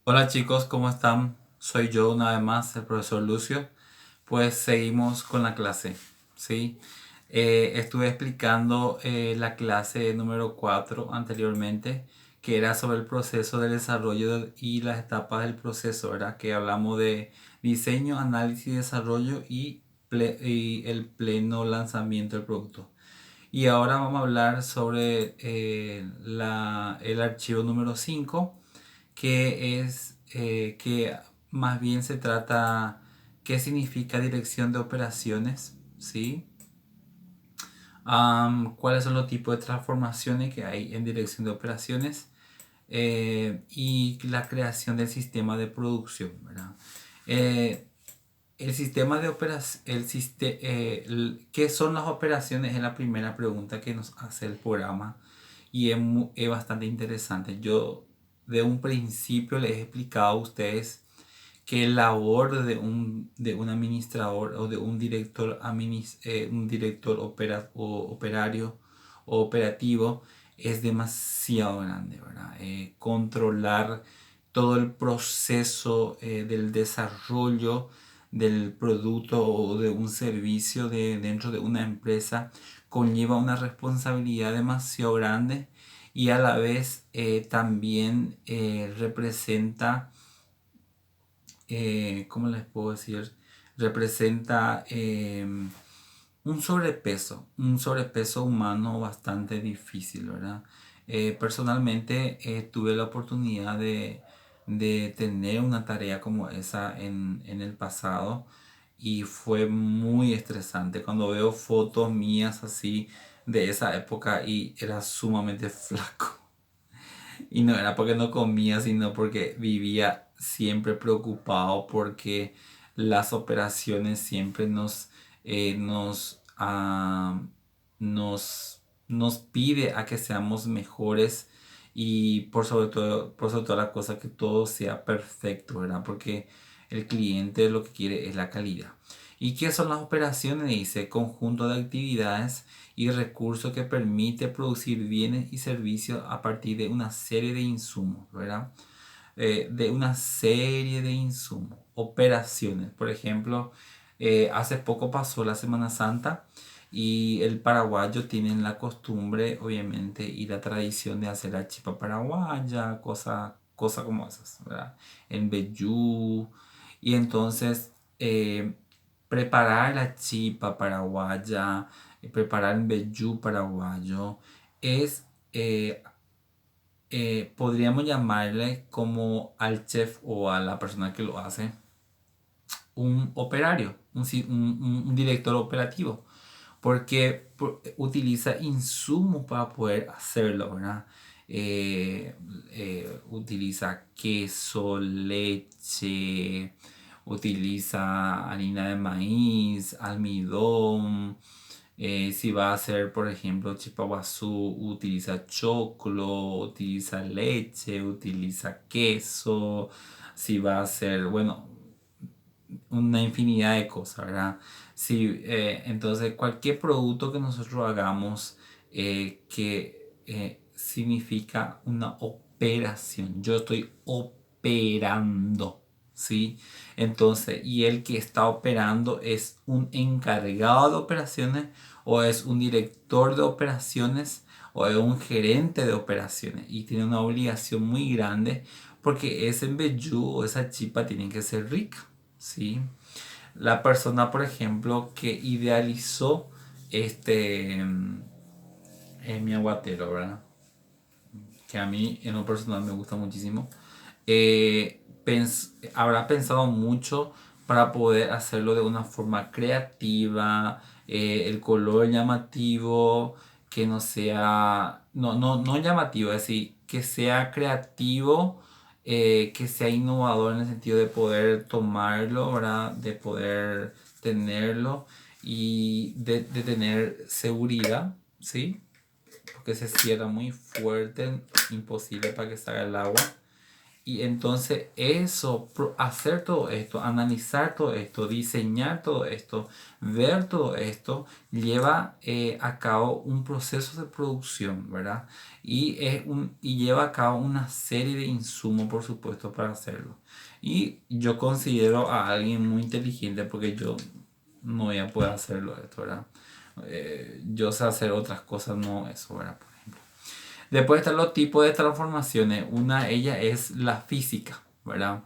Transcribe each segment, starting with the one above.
Hola chicos, ¿cómo están? Soy yo una vez más, el profesor Lucio. Pues seguimos con la clase, ¿sí? Estuve explicando la clase número 4 anteriormente, que era sobre el proceso de desarrollo y las etapas del proceso, ¿verdad? Que hablamos de diseño, análisis, desarrollo y el pleno lanzamiento del producto. Y ahora vamos a hablar sobre el archivo número 5, que más bien se trata qué significa dirección de operaciones, ¿sí? Cuáles son los tipos de transformaciones que hay en dirección de operaciones, y la creación del sistema de producción, ¿verdad? Eh, el sistema de operación, ¿qué son las operaciones? Es la primera pregunta que nos hace el programa y es bastante interesante. Yo de un principio les he explicado a ustedes que la labor de un administrador o de un director operario o operativo es demasiado grande, ¿verdad? Controlar todo el proceso del desarrollo del producto o de un servicio dentro de una empresa conlleva una responsabilidad demasiado grande y a la vez también representa, ¿cómo les puedo decir? Representa un sobrepeso humano bastante difícil, ¿verdad? Personalmente tuve la oportunidad de tener una tarea como esa en el pasado y fue muy estresante cuando veo fotos mías así de esa época y era sumamente flaco. Y no era porque no comía, sino porque vivía siempre preocupado porque las operaciones siempre nos pide a que seamos mejores y por sobre todo la cosa que todo sea perfecto, ¿verdad? Porque el cliente lo que quiere es la calidad. ¿Y qué son las operaciones? Dice conjunto de actividades y recursos que permite producir bienes y servicios a partir de una serie de insumos, ¿verdad? De una serie de insumos, operaciones. Por ejemplo, hace poco pasó la Semana Santa y el paraguayo tiene la costumbre, obviamente, y la tradición de hacer la chipa paraguaya, cosas como esas, ¿verdad? En vellú. Y entonces, preparar la chipa paraguaya, preparar el vellú paraguayo, es podríamos llamarle como al chef o a la persona que lo hace un operario, un director operativo, porque utiliza insumos para poder hacerlo, ¿verdad? Utiliza queso, leche, utiliza harina de maíz, almidón. Si va a hacer, por ejemplo, chipaguazú, utiliza choclo, utiliza leche, utiliza queso. Si va a hacer, bueno, una infinidad de cosas, ¿verdad? Si, entonces, cualquier producto que nosotros hagamos que significa una operación. Yo estoy operando, ¿sí? Entonces, y el que está operando es un encargado de operaciones o es un director de operaciones o es un gerente de operaciones y tiene una obligación muy grande porque ese embellú o esa chipa tiene que ser rica, ¿sí? La persona, por ejemplo, que idealizó mi aguatero, ¿verdad? Que a mí en lo personal me gusta muchísimo, habrá pensado mucho para poder hacerlo de una forma creativa, el color llamativo, que no sea, no llamativo, es decir, que sea creativo, que sea innovador en el sentido de poder tomarlo, ¿verdad? De poder tenerlo y de tener seguridad, ¿sí? Porque se cierra muy fuerte, imposible para que salga el agua. Y entonces hacer todo esto, analizar todo esto, diseñar todo esto, ver todo esto, lleva a cabo un proceso de producción, ¿verdad? Y lleva a cabo una serie de insumos, por supuesto, para hacerlo. Y yo considero a alguien muy inteligente porque yo no voy a poder hacerlo esto, ¿verdad? Yo sé hacer otras cosas, no eso, ¿verdad? Después están los tipos de transformaciones. Una de ellas es la física, ¿verdad?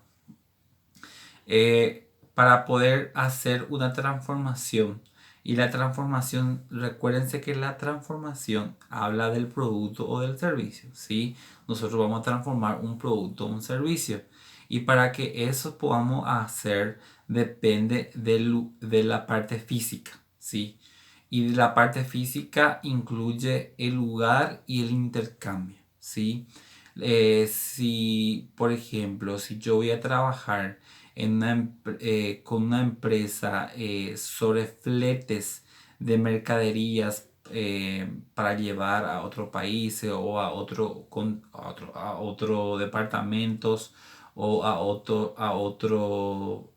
Para poder hacer una transformación. Y la transformación, recuérdense que la transformación habla del producto o del servicio, ¿sí? Nosotros vamos a transformar un producto o un servicio. Y para que eso podamos hacer, depende de la parte física, ¿sí? Y la parte física incluye el lugar y el intercambio, ¿sí? Si, por ejemplo, si yo voy a trabajar con una empresa sobre fletes de mercaderías para llevar a otro país o a otro departamentos o a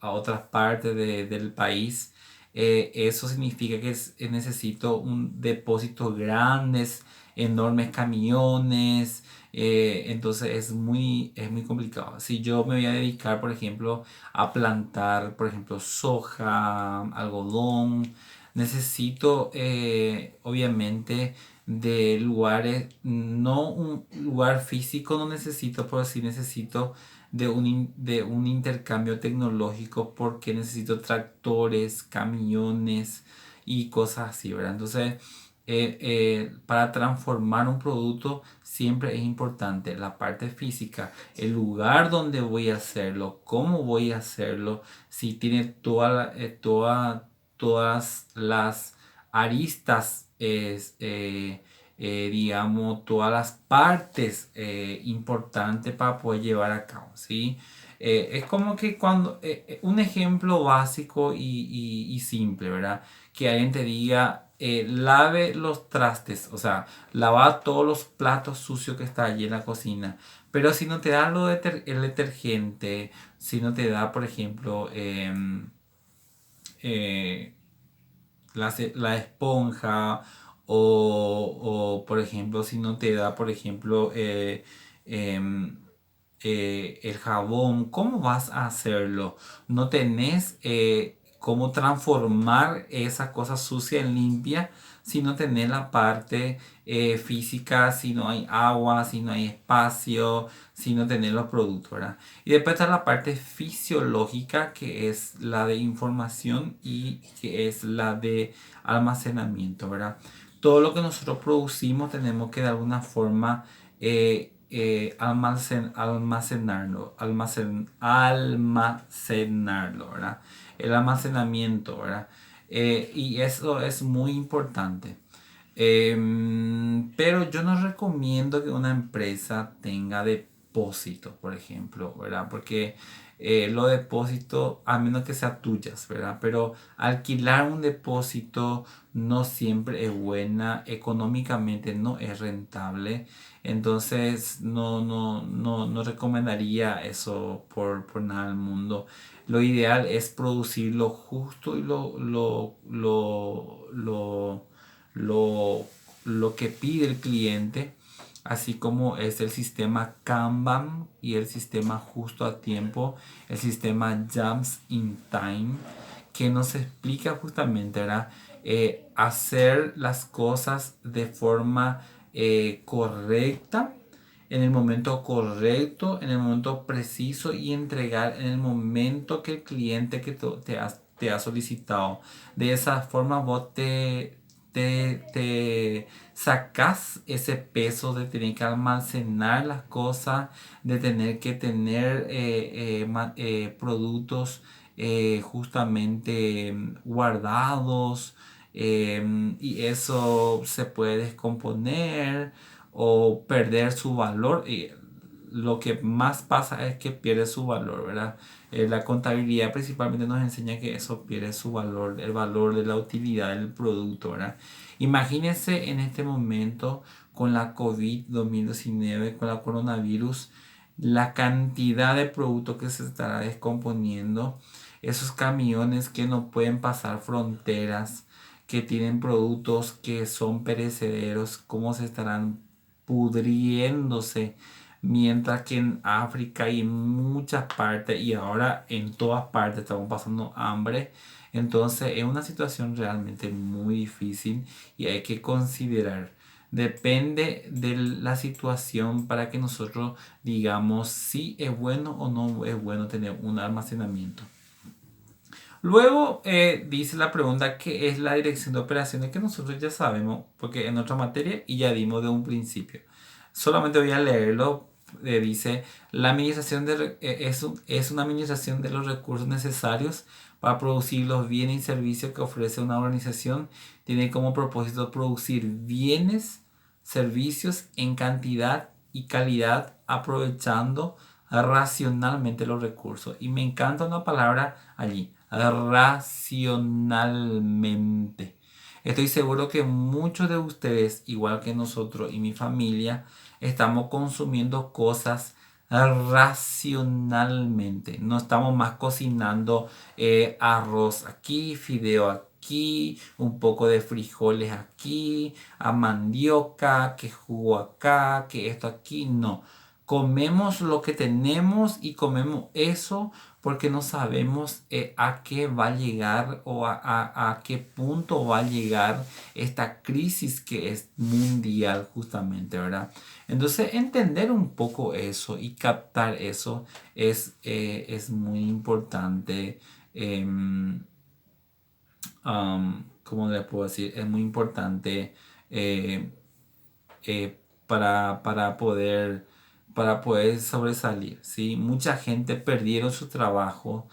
otras partes del país, eso significa que necesito un depósito grandes, enormes camiones. Entonces es muy complicado. Si yo me voy a dedicar, por ejemplo, a plantar, por ejemplo, soja, algodón, necesito obviamente de lugares, no un lugar físico, no necesito, pero sí necesito de un intercambio tecnológico porque necesito tractores, camiones y cosas así, ¿verdad? Entonces, para transformar un producto siempre es importante la parte física, el lugar donde voy a hacerlo, cómo voy a hacerlo, si tiene todas las aristas, digamos, todas las partes importantes para poder llevar a cabo, ¿sí? Es como que un ejemplo básico y simple, ¿verdad? Que alguien te diga, lave los trastes, o sea, lava todos los platos sucios que está allí en la cocina. Pero si no te da el detergente, si no te da, por ejemplo, eh, la esponja por ejemplo, si no te da, por ejemplo, em, el jabón, ¿cómo vas a hacerlo? No tenés cómo transformar esa cosa sucia en limpia si no tenés la parte física, si no hay agua, si no hay espacio, si no tenés los productos, ¿verdad? Y después está la parte fisiológica, que es la de información y que es la de almacenamiento, ¿verdad? Todo lo que nosotros producimos tenemos que de alguna forma almacenarlo, ¿verdad? El almacenamiento, ¿verdad? Y eso es muy importante. Pero yo no recomiendo que una empresa tenga depósitos, por ejemplo, ¿verdad? Porque los depósitos, a menos que sean tuyas, ¿verdad? Pero alquilar un depósito no siempre es buena, económicamente no es rentable. Entonces no recomendaría eso por nada del mundo. Lo ideal es producir lo justo y lo, lo que pide el cliente, así como es el sistema Kanban y el sistema justo a tiempo, el sistema Jumps in Time, que nos explica justamente, ¿verdad? Hacer las cosas de forma correcta, en el momento correcto, en el momento preciso y entregar en el momento que el cliente que te ha solicitado. De esa forma vos te sacas ese peso de tener que almacenar las cosas, de tener que tener productos justamente guardados, y eso se puede descomponer o perder su valor. Y lo que más pasa es que pierde su valor, ¿verdad? La contabilidad principalmente nos enseña que eso pierde su valor, el valor de la utilidad del producto, ¿verdad? Imagínense en este momento con la COVID-19, con la coronavirus, la cantidad de productos que se estará descomponiendo, esos camiones que no pueden pasar fronteras, que tienen productos que son perecederos, cómo se estarán pudriéndose, mientras que en África y en muchas partes, y ahora en todas partes estamos pasando hambre. Entonces es una situación realmente muy difícil y hay que considerar. Depende de la situación para que nosotros digamos si es bueno o no es bueno tener un almacenamiento. Luego dice la pregunta, ¿qué es la dirección de operaciones? Que nosotros ya sabemos, porque en otra materia y ya dimos de un principio. Solamente voy a leerlo. Dice, la administración es una administración de los recursos necesarios para producir los bienes y servicios que ofrece una organización. Tiene como propósito producir bienes, servicios en cantidad y calidad, aprovechando racionalmente los recursos. Y me encanta una palabra allí, racionalmente. Estoy seguro que muchos de ustedes, igual que nosotros y mi familia, estamos consumiendo cosas racionalmente. No estamos más cocinando arroz aquí, fideo aquí, un poco de frijoles aquí, a mandioca, que jugo acá, que esto aquí. No. Comemos lo que tenemos y comemos eso porque no sabemos a qué va a llegar o a qué punto va a llegar esta crisis que es mundial justamente, ¿verdad? Entonces entender un poco eso y captar eso es muy importante. ¿Cómo le puedo decir? Es muy importante eh, para poder sobresalir, ¿sí? Mucha gente perdieron su trabajo,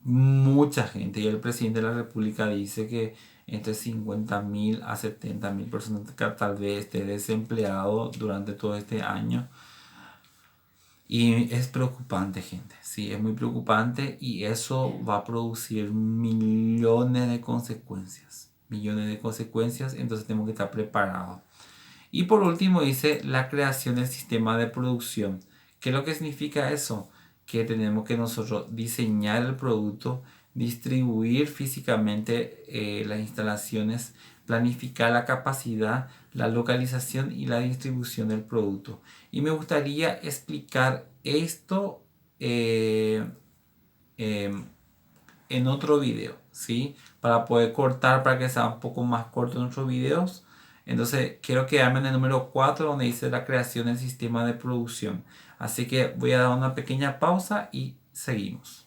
mucha gente, y el presidente de la República dice que entre 50.000 a 70.000 personas que tal vez esté desempleado durante todo este año. Y es preocupante, gente, sí, es muy preocupante y eso va a producir millones de consecuencias, entonces tenemos que estar preparados. Y por último dice la creación del sistema de producción. ¿Qué es lo que significa eso? Que tenemos que nosotros diseñar el producto, distribuir físicamente las instalaciones, planificar la capacidad, la localización y la distribución del producto. Y me gustaría explicar esto eh, en otro video, ¿sí? Para poder cortar, para que sea un poco más corto nuestros videos. Entonces, quiero quedarme en el número 4 donde dice la creación del sistema de producción. Así que voy a dar una pequeña pausa y seguimos.